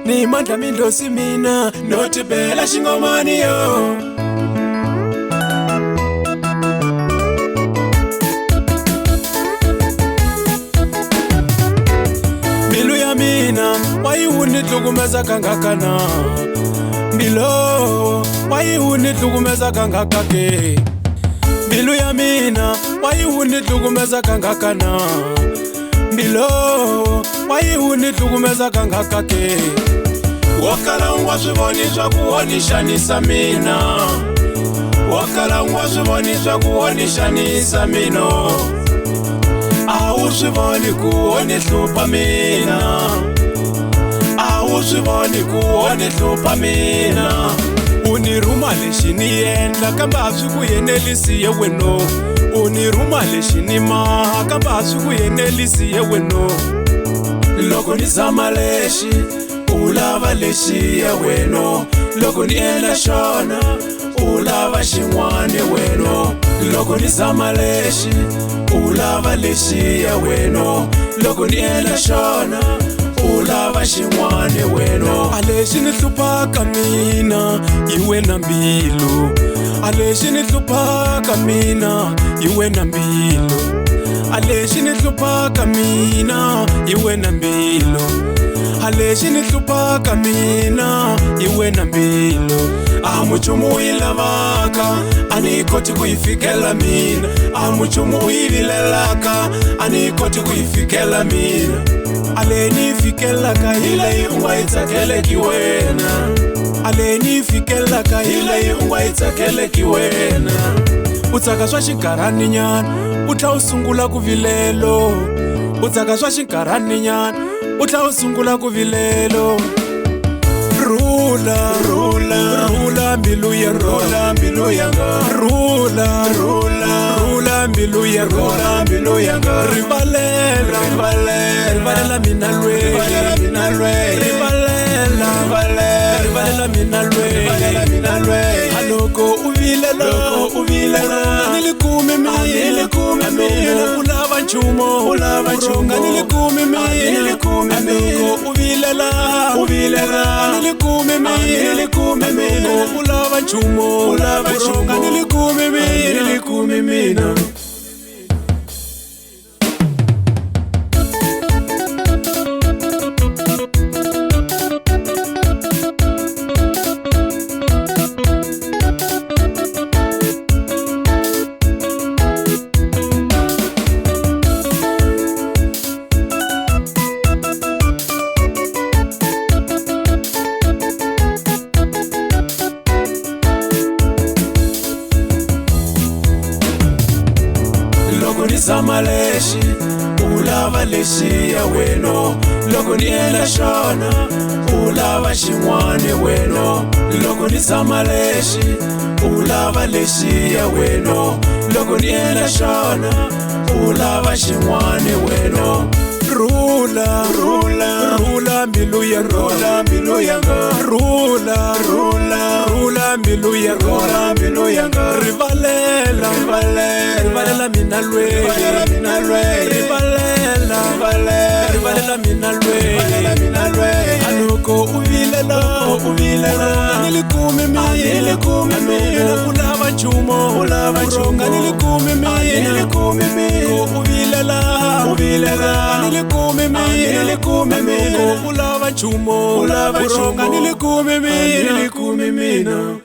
ni mandla mindlosi mina nothi phela xingomani yo. Mbilu ya mina wayihunitlukumeza kangakana, mbilo wayihunitlukumeza kangakake. Mbilu ya mina wayihunitlukumeza kangakana, mbilo wayihunitlukumeza kangakake. Wakala unwa swivoni swa kuhonishanisa mina, wakala unwa swivoni swa kuhonishanisa mino. Awu swivoni kuhonihlupa mina, awu swivoni kuhonihlupa mina. Uniruma lexi ni endla kambe a swi ku yenelisiye weno, uniruma lexi ni maha kambe a swi ku yenelisiye weno. Loko ni zama lexi u lava lexiya weno, loko ni endla xona u lava xin'wana weno. Loko ni zama lexi u lava lexiya weno, loko ni endla xona u lava xin'wana weno. A lexi ni hluphaka mina hi wena mbilu, a lexi ni hluphaka mina hi wena mbilu, a lexi ni hluphaka mina hi wena mbilu, a lexi ni hluphaka mina hi wena mbilu. A muchumu u yi lavaka a ni koti ku yi fikela mina, a muchumu u yi vilelaka a ni koti ku yi fikela mina. A leyi ni fikelaka hi leyi u nga yi tsakeleki wena, a leyi ni fikelaka hi leyi u nga yi tsakeleki wena. U tsaka swa xinkarhani nyana u tlha u sungula ku vilelo, u tsaka swa xinkarhani nyana u tlha u sungula ku vilelo. Rula rula rula mbilu ya rula mbilu ya rula rula rula mbilu ya rula mbilu ya rivalela rivalela rivalela mina lwe rivalela mina lwe rivalela rivalela rivalela mina lwe rivalela mina lwe. Aloko uvilela nilikumi mina nilikumi mina ulava nchumo ulava nchumo nilikumi mina nilikumi mina uvilela nilikumi mina nilikumi mina ulava nchumo ulava nchumo nilikumi mina nilikumi mina. Loko ni zama lexi u lava lexiya weno, loko ni endla xona u lava xin'wana weno. Loko ni zama lexi u lava lexiya weno, loko ni endla xona u lava xin'wana weno. Rula rula rula mbilu ya rula mbilu ya rula rula rula mbilu ya rula mbilu ya rivalela rivalela rivalela mina lwe rivalela mina lwe rivalela rivalela rivalela mina lwe rivalela mina lwe. Aloko uvilela nilikumi mina nilikumi mina ulava nchumo ulava nchumo nilikumi mina nilikumi mina uvilela nilikumi mina nilikumi mina ulava nchumo ulava nchumo nilikumi mina nilikumi mina.